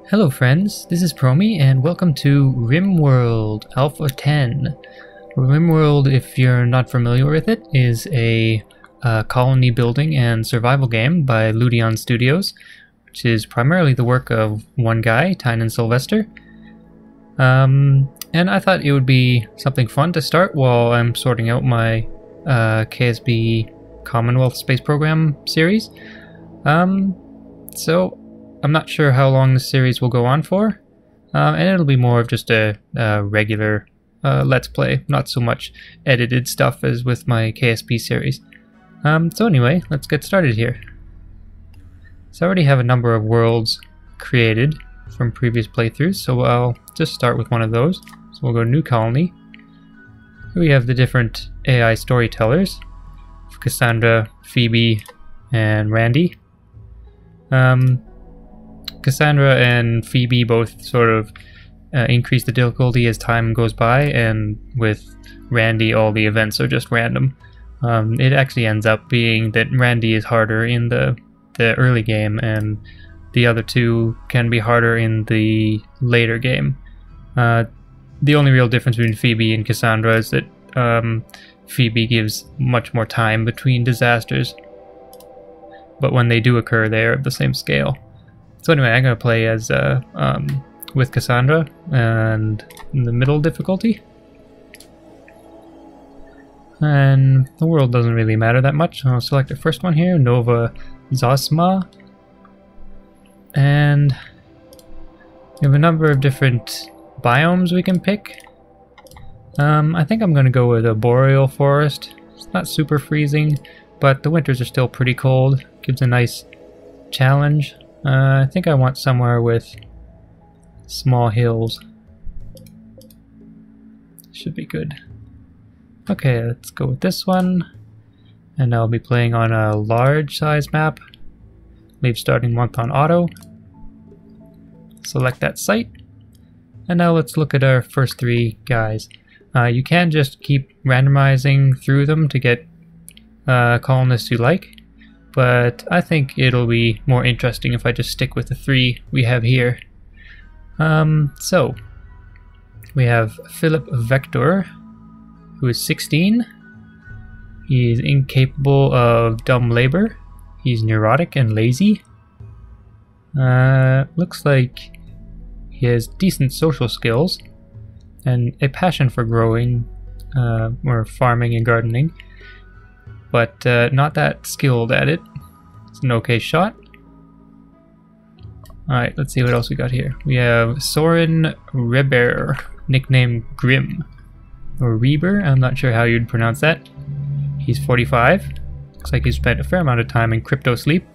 Hello friends, this is Promi and welcome to RimWorld Alpha 10. RimWorld, if you're not familiar with it, is a colony building and survival game by Ludeon Studios, which is primarily the work of one guy, Tynan Sylvester. And I thought it would be something fun to start while I'm sorting out my KSB Commonwealth Space Program series. So I'm not sure how long this series will go on for, and it'll be more of just a regular Let's Play, not so much edited stuff as with my KSP series. So anyway, let's get started here. So I already have a number of worlds created from previous playthroughs, so I'll just start with one of those. So we'll go New Colony. Here we have the different AI storytellers, Cassandra, Phoebe, and Randy. Cassandra and Phoebe both sort of increase the difficulty as time goes by, and with Randy all the events are just random. It actually ends up being that Randy is harder in the early game, and the other two can be harder in the later game. The only real difference between Phoebe and Cassandra is that Phoebe gives much more time between disasters, but when they do occur, they are of the same scale. So anyway, I'm going to play as with Cassandra and in the middle difficulty. And the world doesn't really matter that much. I'll select the first one here, Nova Zosma. And we have a number of different biomes we can pick. I think I'm going to go with a boreal forest. It's not super freezing, but the winters are still pretty cold. Gives a nice challenge. I think I want somewhere with small hills. Should be good. Okay, let's go with this one. And I'll be playing on a large size map. Leave starting month on auto. Select that site. And now let's look at our first three guys. You can just keep randomizing through them to get colonists you like. But I think it'll be more interesting if I just stick with the three we have here. So, we have Philip Vector, who is 16. He is incapable of dumb labor. He's neurotic and lazy. Looks like he has decent social skills and a passion for growing or farming and gardening, but not that skilled at it. It's an okay shot. Alright, let's see what else we got here. We have Soren Reber, nicknamed Grim. Or Reber, I'm not sure how you'd pronounce that. He's 45. Looks like he's spent a fair amount of time in crypto sleep.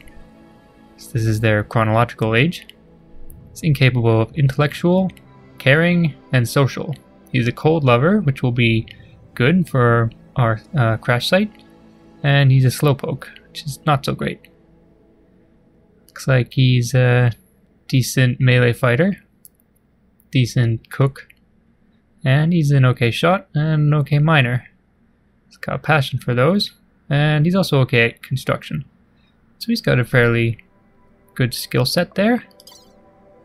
So this is their chronological age. He's incapable of intellectual, caring, and social. He's a cold lover, which will be good for our crash site. And he's a slowpoke, which is not so great. Looks like he's a decent melee fighter, decent cook, and he's an okay shot and an okay miner. He's got a passion for those, and he's also okay at construction. So he's got a fairly good skill set there.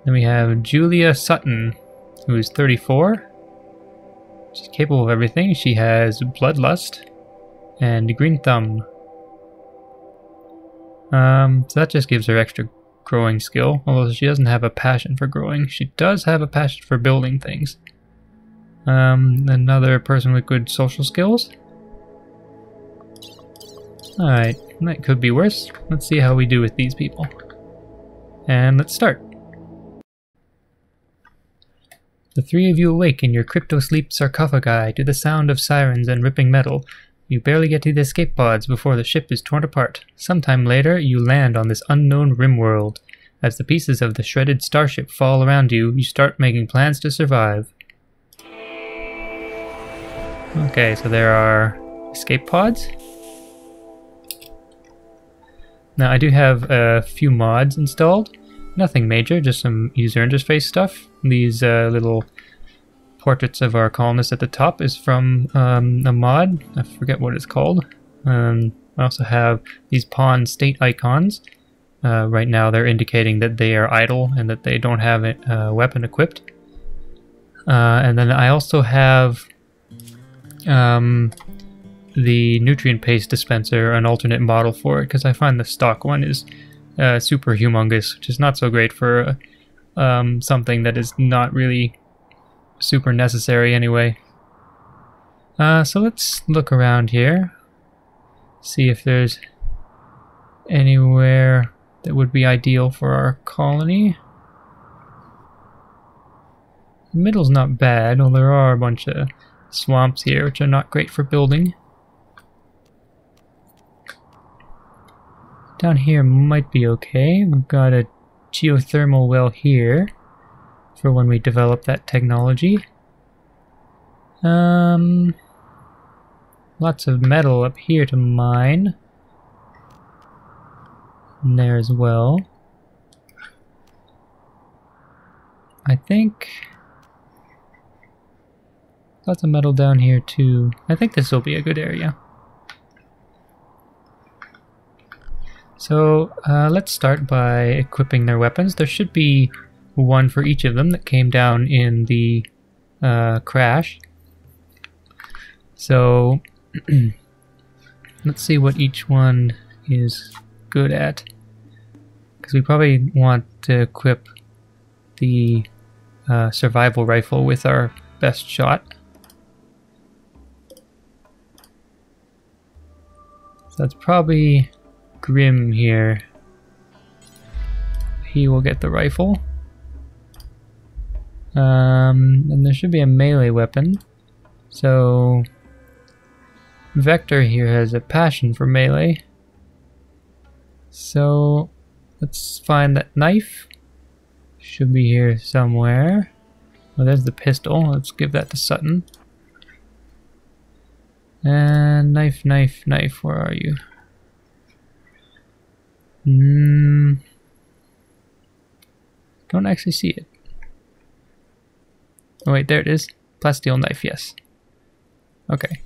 Then we have Julia Sutton, who is 34. She's capable of everything. She has bloodlust and green thumb. So that just gives her extra growing skill, although she doesn't have a passion for growing. She does have a passion for building things. Another person with good social skills. Alright, that could be worse. Let's see how we do with these people. And let's start. The three of you awake in your crypto-sleep sarcophagi to the sound of sirens and ripping metal. You barely get to the escape pods before the ship is torn apart. Sometime later, you land on this unknown RimWorld. As the pieces of the shredded starship fall around you, you start making plans to survive. Okay, so there are escape pods. Now I do have a few mods installed. Nothing major, just some user interface stuff. These little portraits of our colonists at the top is from a mod. I forget what it's called. I also have these pawn state icons right now they're indicating that they are idle and that they don't have a weapon equipped. And then I also have the nutrient paste dispenser, an alternate model for it, because I find the stock one is super humongous, which is not so great for something that is not really super necessary anyway. So let's look around here, see if there's anywhere that would be ideal for our colony. The middle's not bad, although there are a bunch of swamps here which are not great for building. Down here might be okay. We've got a geothermal well here for when we develop that technology. Lots of metal up here to mine. And there as well. I think lots of metal down here too. I think this will be a good area. So let's start by equipping their weapons. There should be one for each of them that came down in the crash. So let's see what each one is good at. Because we probably want to equip the survival rifle with our best shot. So that's probably Grim here. He will get the rifle. And there should be a melee weapon. So Vector here has a passion for melee. So let's find that knife. Should be here somewhere. Oh, there's the pistol. Let's give that to Sutton. And knife, knife, knife. Where are you? Don't actually see it. Oh wait, there it is. Plasteel knife, yes. Okay.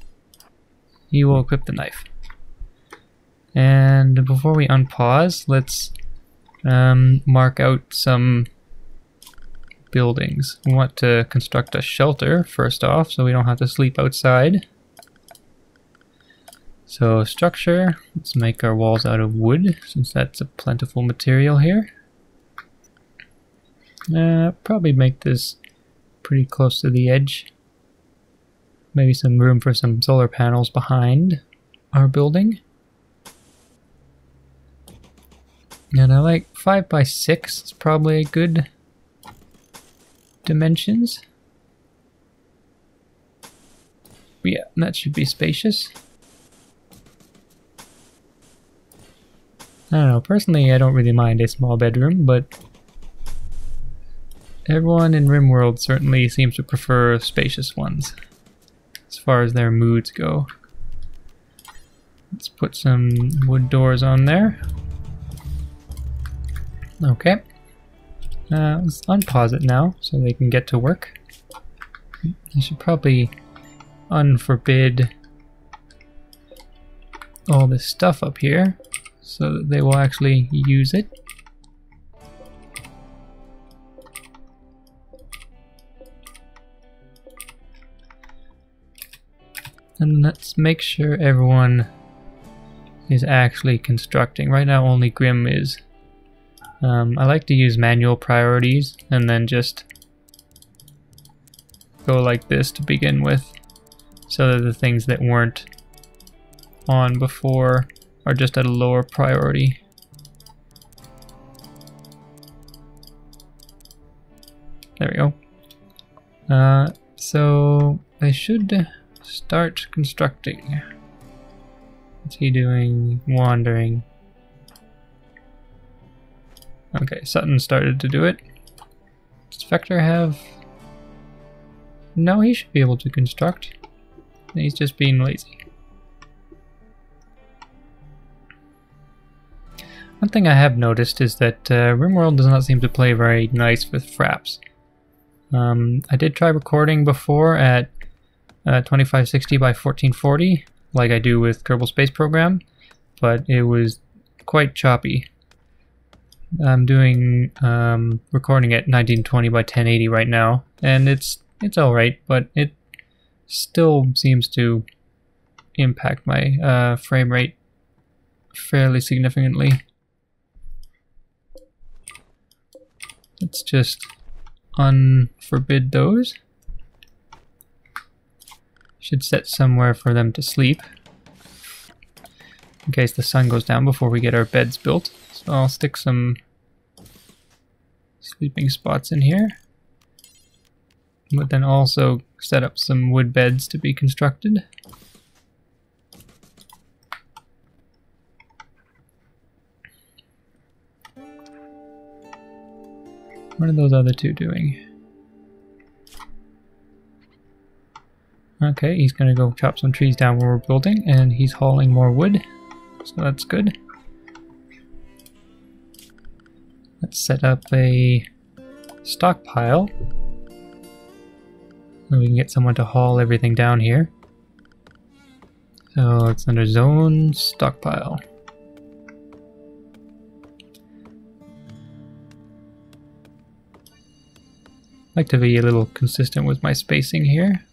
You will equip the knife. And before we unpause, let's mark out some buildings. We want to construct a shelter first off, so we don't have to sleep outside. So structure, let's make our walls out of wood, since that's a plentiful material here. Probably make this pretty close to the edge. Maybe some room for some solar panels behind our building. And I like 5 by 6, it's probably a good dimensions. Yeah, that should be spacious. I don't know, personally I don't really mind a small bedroom, but everyone in RimWorld certainly seems to prefer spacious ones, as far as their moods go. Let's put some wood doors on there. Okay. Let's unpause it now, so they can get to work. I should probably unforbid all this stuff up here, so that they will actually use it. And let's make sure everyone is actually constructing. Right now only Grim is. I like to use manual priorities and then just go like this to begin with, so that the things that weren't on before are just at a lower priority. There we go. So they should start constructing. What's he doing? Wandering. Okay, Sutton started to do it. Does Vector have... No, he should be able to construct. He's just being lazy. One thing I have noticed is that RimWorld does not seem to play very nice with fraps. I did try recording before at 2560 by 1440, like I do with Kerbal Space Program, but it was quite choppy. I'm doing recording at 1920 by 1080 right now, and it's alright, but it still seems to impact my frame rate fairly significantly. Let's just unforbid those. Should set somewhere for them to sleep in case the sun goes down before we get our beds built. So I'll stick some sleeping spots in here, but then also set up some wood beds to be constructed. What are those other two doing? Okay, he's gonna go chop some trees down where we're building, and he's hauling more wood, so that's good. Let's set up a stockpile, and we can get someone to haul everything down here. So it's under zone stockpile. I like to be a little consistent with my spacing here.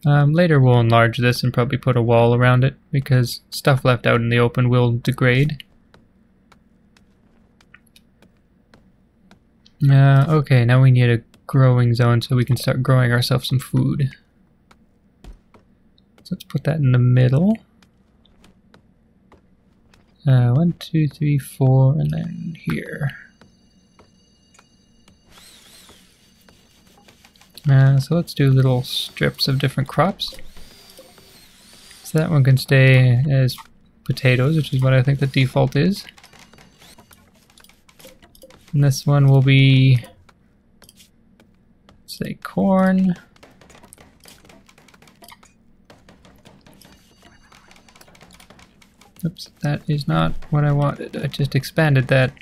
Later we'll enlarge this and probably put a wall around it because stuff left out in the open will degrade. Okay, now we need a growing zone so we can start growing ourselves some food. So let's put that in the middle. 1, 2, 3, 4, and then here. So let's do little strips of different crops. So that one can stay as potatoes, which is what I think the default is. And this one will be, say, corn. Oops, that is not what I wanted. I just expanded that.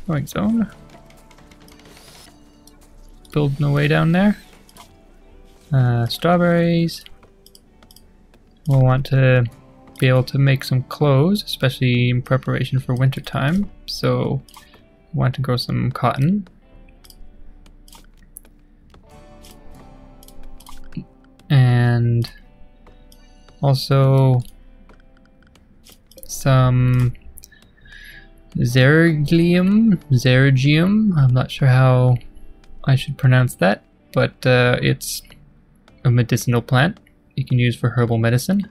Growing zone. Building away down there. Strawberries. We'll want to be able to make some clothes, especially in preparation for winter time. So we want to grow some cotton. And also some Zerigium, I'm not sure how I should pronounce that, but it's a medicinal plant you can use for herbal medicine.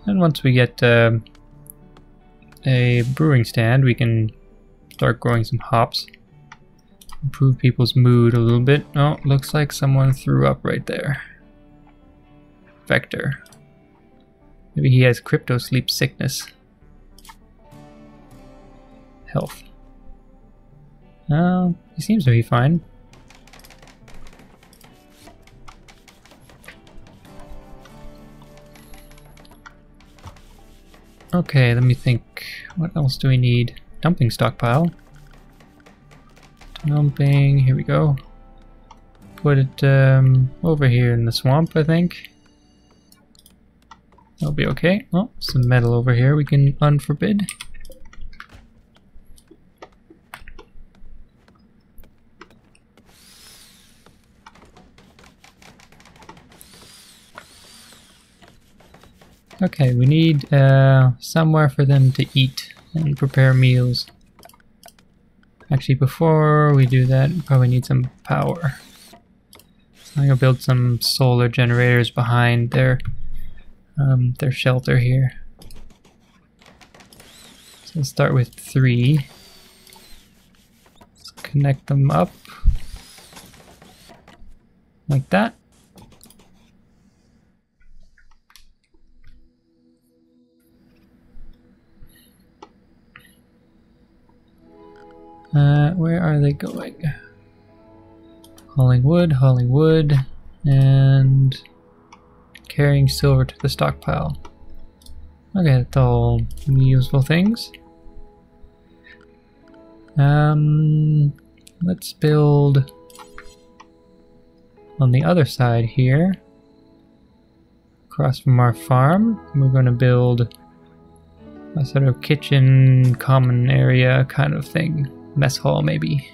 And once we get a brewing stand, we can start growing some hops. Improve people's mood a little bit. Oh, looks like someone threw up right there. Vector. Maybe he has crypto sleep sickness. Health. He seems to be fine. Okay, let me think. What else do we need? Dumping stockpile. Dumping, here we go. Put it over here in the swamp, I think. That'll be okay. Oh, some metal over here we can unforbid. Okay, we need somewhere for them to eat and prepare meals. Actually, before we do that, we probably need some power. So I'm gonna build some solar generators behind their shelter here. So let's start with 3. Let's connect them up like that. Where are they going? Hauling wood, and carrying silver to the stockpile. Okay, that's all useful things. Let's build on the other side here, across from our farm, we're going to build a sort of kitchen, common area kind of thing. Mess hall, maybe.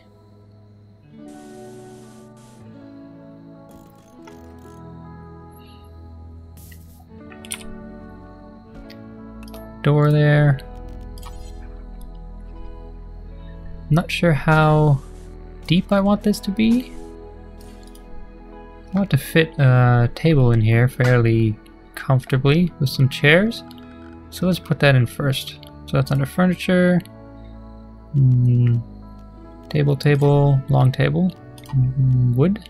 Door there. Not sure how deep I want this to be. I want to fit a table in here fairly comfortably with some chairs. So let's put that in first. So that's under furniture. Table, long table. Wood.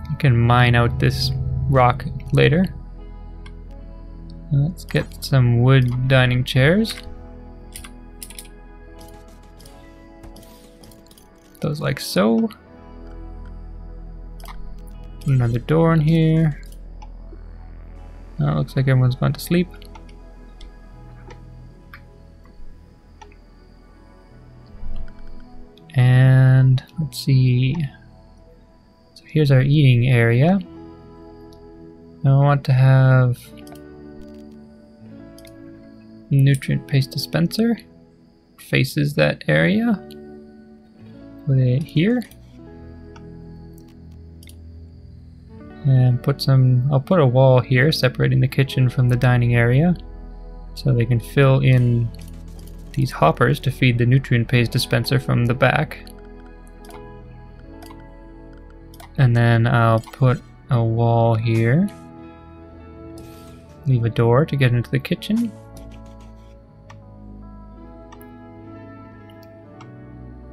You can mine out this rock later. Let's get some wood dining chairs. Those like so. Another door in here. Oh, looks like everyone's gone to sleep. And let's see. So here's our eating area. Now I want to have nutrient paste dispenser. Faces that area. Put it here. And put some, I'll put a wall here separating the kitchen from the dining area so they can fill in these hoppers to feed the nutrient paste dispenser from the back. And then I'll put a wall here. Leave a door to get into the kitchen.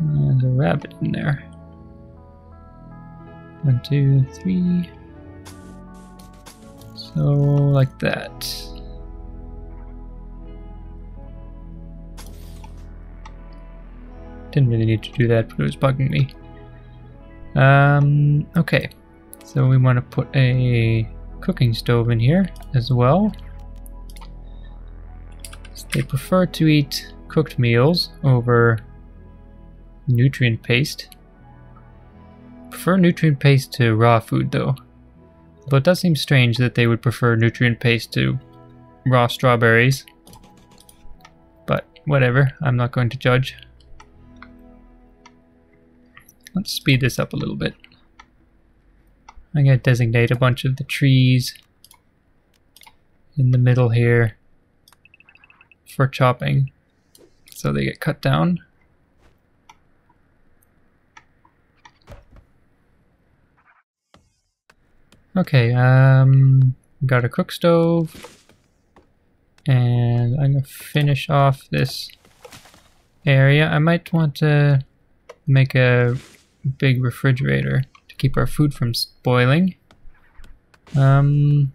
There's a rabbit in there. 1, 2, 3. So, like that. Didn't really need to do that, but it was bugging me. Okay. So we want to put a cooking stove in here as well. So they prefer to eat cooked meals over nutrient paste. Prefer nutrient paste to raw food though. Although it does seem strange that they would prefer nutrient paste to raw strawberries. But whatever, I'm not going to judge. Let's speed this up a little bit. I'm going to designate a bunch of the trees in the middle here for chopping so they get cut down. Okay, got a cook stove, and I'm gonna finish off this area. I might want to make a big refrigerator to keep our food from spoiling. Could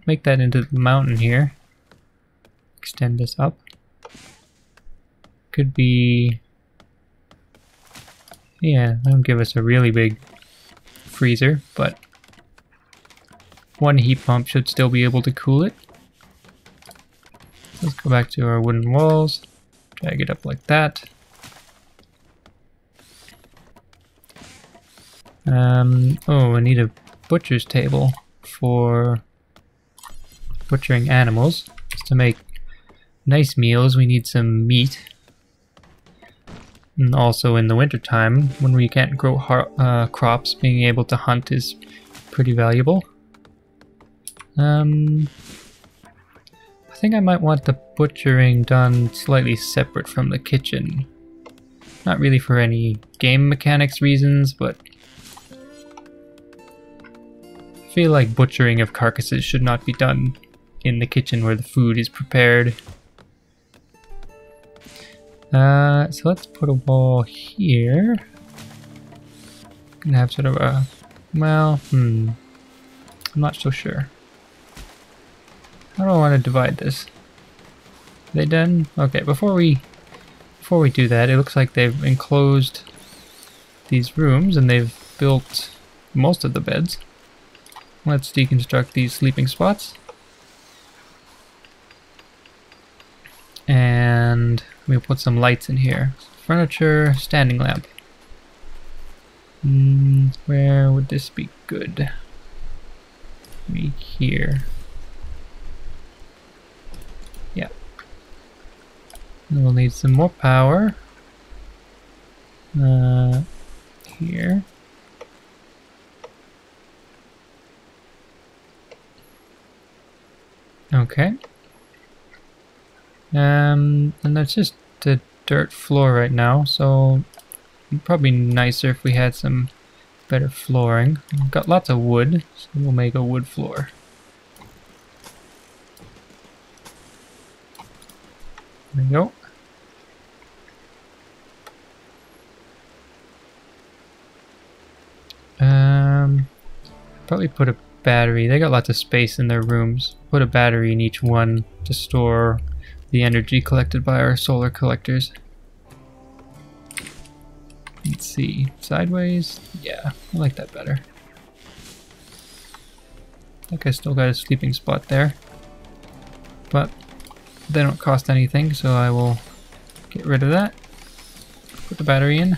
make that into the mountain here. Extend this up. Could be, yeah, that'll give us a really big freezer, but one heat pump should still be able to cool it. Let's go back to our wooden walls, drag it up like that. Oh, I need a butcher's table for butchering animals. Just to make nice meals, we need some meat. And also in the wintertime, when we can't grow crops, being able to hunt is pretty valuable. I think I might want the butchering done slightly separate from the kitchen. Not really for any game mechanics reasons, but I feel like butchering of carcasses should not be done in the kitchen where the food is prepared. So let's put a wall here. Gonna have sort of a, well, I'm not so sure. How do I want to divide this? Are they done? Okay, before we do that, it looks like they've enclosed these rooms and they've built most of the beds. Let's deconstruct these sleeping spots. And and we'll put some lights in here. Furniture, standing lamp. Where would this be good? Maybe here. Yeah. We'll need some more power. Here. Okay. And that's just a dirt floor right now, so it'd probably be nicer if we had some better flooring. We've got lots of wood, so we'll make a wood floor. There we go. Probably put a battery. They got lots of space in their rooms. Put a battery in each one to store the energy collected by our solar collectors. Let's see. Sideways? Yeah, I like that better. I think I still got a sleeping spot there. But they don't cost anything, so I will get rid of that. Put the battery in.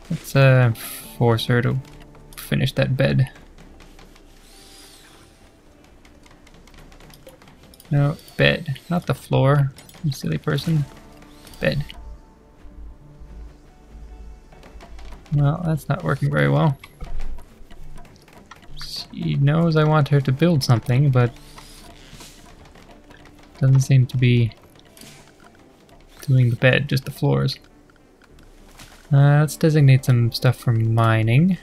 Let's force her to finish that bed. No, bed, not the floor, you silly person. Bed. Well, that's not working very well. She knows I want her to build something, but doesn't seem to be doing the bed, just the floors. Let's designate some stuff for mining.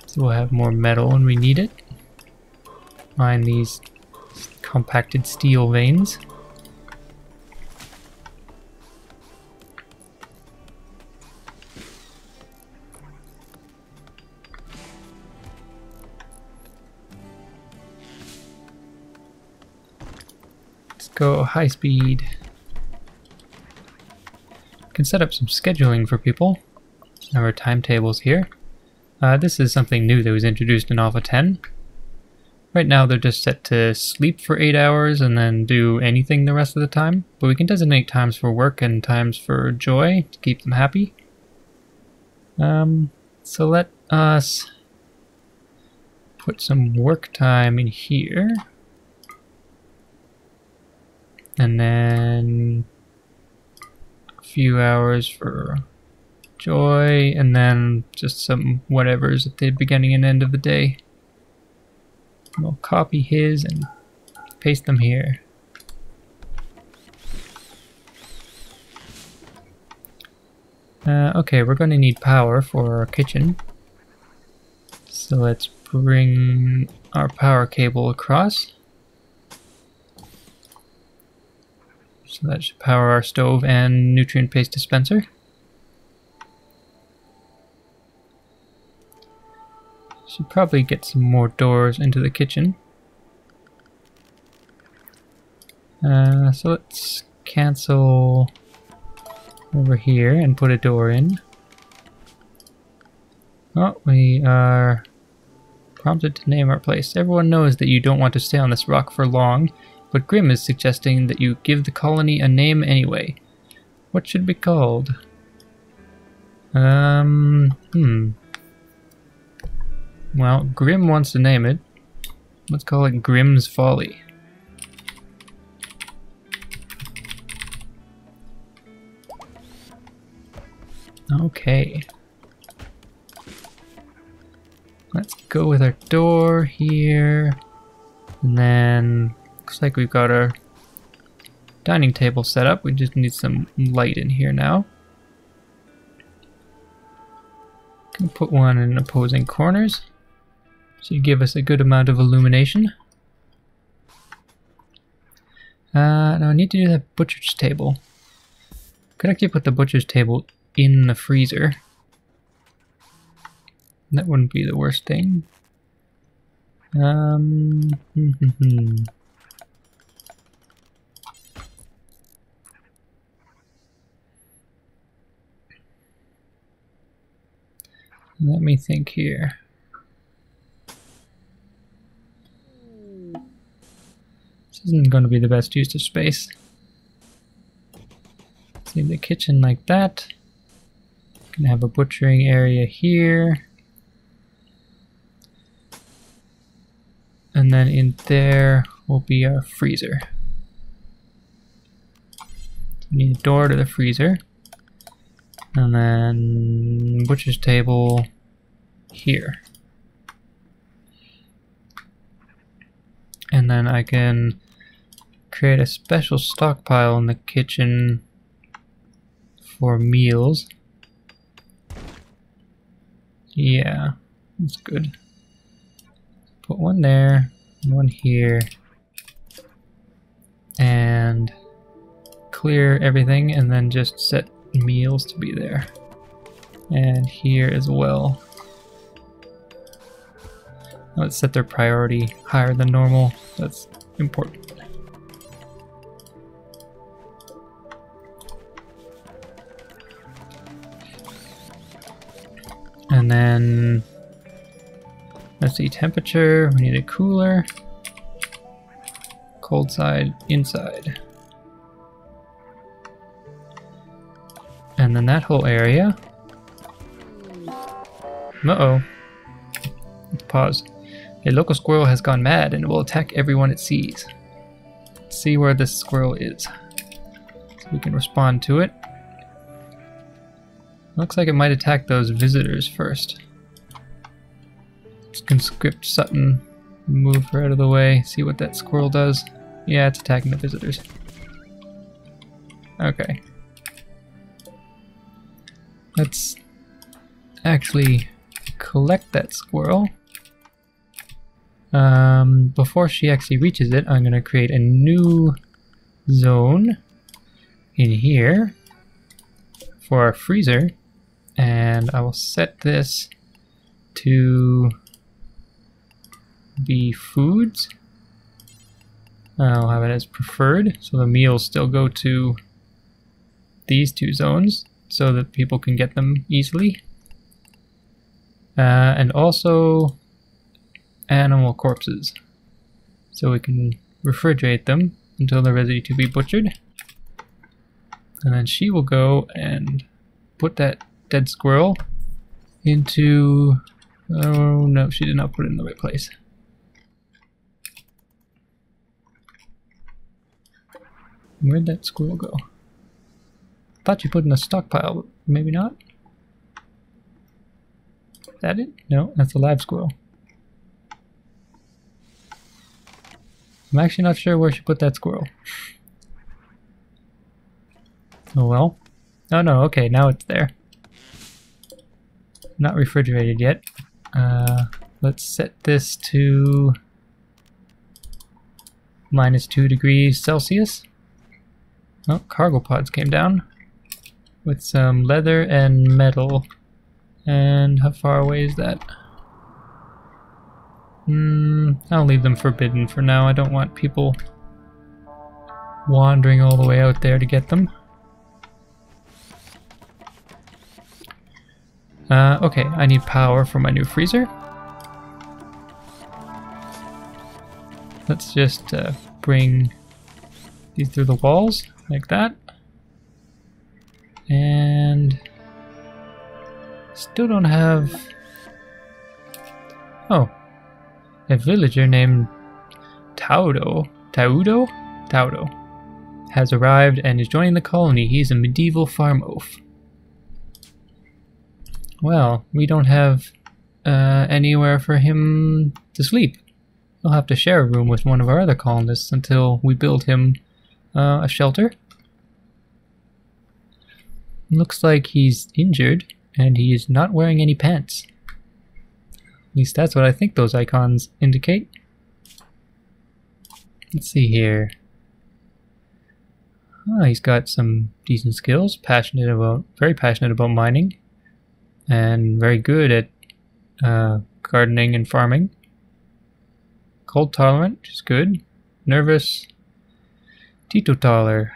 So we'll have more metal when we need it. Mine these compacted steel veins. Let's go high speed. Can set up some scheduling for people. Our timetables here. This is something new that was introduced in Alpha 10. Right now they're just set to sleep for 8 hours and then do anything the rest of the time. But we can designate times for work and times for joy to keep them happy. So let us put some work time in here. And then a few hours for joy, and then just some whatevers at the beginning and end of the day. We'll copy his and paste them here. Okay, we're going to need power for our kitchen. So let's bring our power cable across. So that should power our stove and nutrient paste dispenser. Should probably get some more doors into the kitchen. So let's cancel over here and put a door in. Oh, we are prompted to name our place. Everyone knows that you don't want to stay on this rock for long, but Grim is suggesting that you give the colony a name anyway. What should it be called? Well, Grim wants to name it. Let's call it Grim's Folly. Okay. Let's go with our door here. And then looks like we've got our dining table set up. We just need some light in here now. Can put one in opposing corners. Should give us a good amount of illumination. Now I need to do that butcher's table. Could actually put the butcher's table in the freezer. That wouldn't be the worst thing. Let me think here. This isn't going to be the best use of space. Let's leave the kitchen like that. Gonna have a butchering area here. And then in there will be our freezer. We need a door to the freezer. And then butcher's table here. And then I can create a special stockpile in the kitchen for meals. Yeah, that's good. Put one there, and one here, and clear everything, and then just set meals to be there. And here as well. Let's set their priority higher than normal. That's important. And then let's see, temperature, we need a cooler. Cold side, inside. And then that whole area. Uh-oh. Let's pause. A local squirrel has gone mad and it will attack everyone it sees. Let's see where this squirrel is, so we can respond to it. Looks like it might attack those visitors first. Let's conscript Sutton, move her out of the way, see what that squirrel does. Yeah, it's attacking the visitors. Okay. Let's actually collect that squirrel. Before she actually reaches it, I'm going to create a new zone in here for our freezer, and I will set this to be foods. I'll have it as preferred, so the meals still go to these two zones so that people can get them easily. And also animal corpses, so we can refrigerate them until they're ready to be butchered. And then she will go and put that dead squirrel into... oh no, she did not put it in the right place. Where'd that squirrel go? Thought you put in a stockpile, but maybe not. Is that it? No, that's a live squirrel. I'm actually not sure where she put that squirrel. Oh well. Oh no, okay, now it's there. Not refrigerated yet. Let's set this to -2 degrees Celsius. Oh, cargo pods came down with some leather and metal. And how far away is that? I'll leave them forbidden for now. I don't want people wandering all the way out there to get them. Okay, I need power for my new freezer. Let's just bring these through the walls, like that. And still don't have... oh. A villager named Taudo has arrived and is joining the colony. He's a medieval farm oaf. Well, we don't have anywhere for him to sleep. He'll have to share a room with one of our other colonists until we build him a shelter. Looks like he's injured and he is not wearing any pants. At least that's what I think those icons indicate. Let's see here. Oh, he's got some decent skills. Very passionate about mining, and very good at gardening and farming. Cold tolerant, which is good. Nervous. Teetotaler.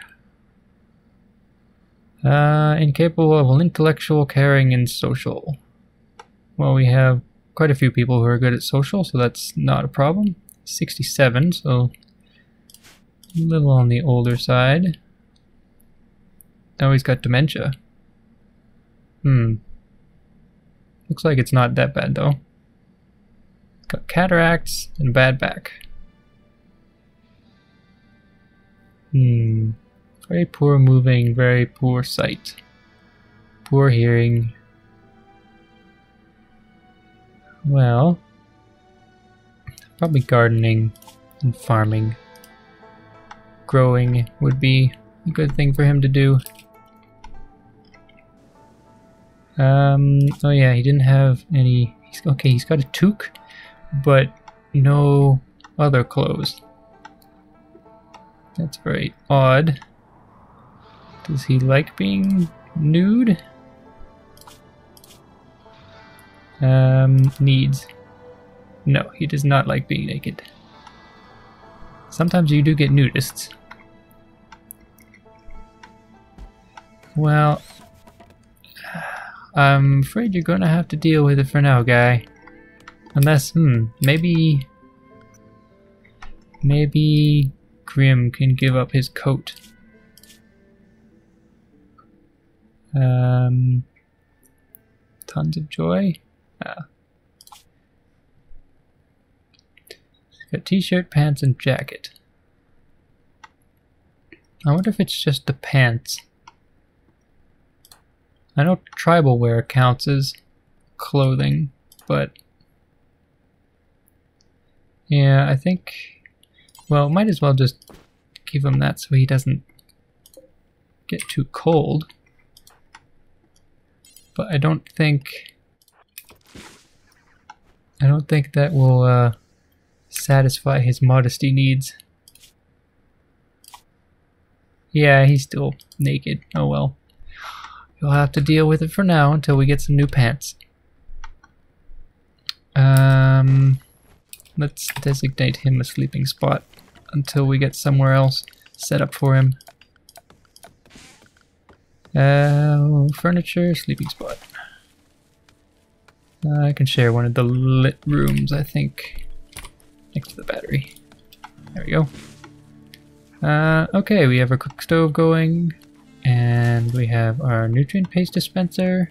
Incapable of intellectual, caring, and social. Well, we have quite a few people who are good at social, so that's not a problem. 67, so A little on the older side. Oh, he's got dementia. Looks like it's not that bad though. Got cataracts and bad back. Very poor moving, very poor sight. Poor hearing. Well, probably gardening and farming. Growing would be a good thing for him to do. Oh yeah, he didn't have any... Okay, he's got a toque, but no other clothes. That's very odd. Does he like being nude? Needs. No, he does not like being naked. Sometimes you do get nudists. Well, I'm afraid you're gonna have to deal with it for now, guy. Unless, maybe Grim can give up his coat. Tons of joy. He's got t-shirt, pants, and jacket. I wonder if it's just the pants. I know tribal wear counts as clothing, but yeah, I think, well, might as well just give him that so he doesn't get too cold. But I don't think that will satisfy his modesty needs. Yeah, he's still naked. Oh well. You'll have to deal with it for now until we get some new pants. Let's designate him a sleeping spot until we get somewhere else set up for him. Furniture, sleeping spot. I can share one of the lit rooms, I think, next to the battery. There we go. Okay, we have our cook stove going, and we have our nutrient paste dispenser.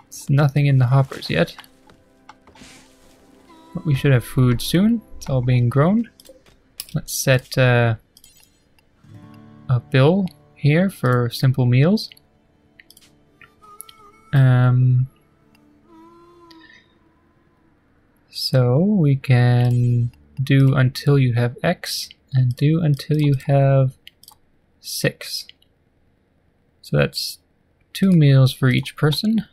It's nothing in the hoppers yet, but we should have food soon. It's all being grown. Let's set a bill here for simple meals. So we can do until you have X and do until you have 6. So that's 2 meals for each person.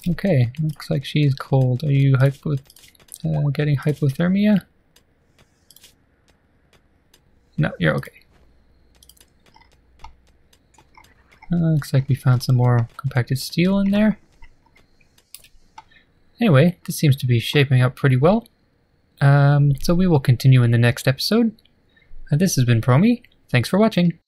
Okay, looks like she's cold. Are you getting hypothermia? No, you're okay. Looks like we found some more compacted steel in there. Anyway, this seems to be shaping up pretty well. So we will continue in the next episode. This has been Promi. Thanks for watching.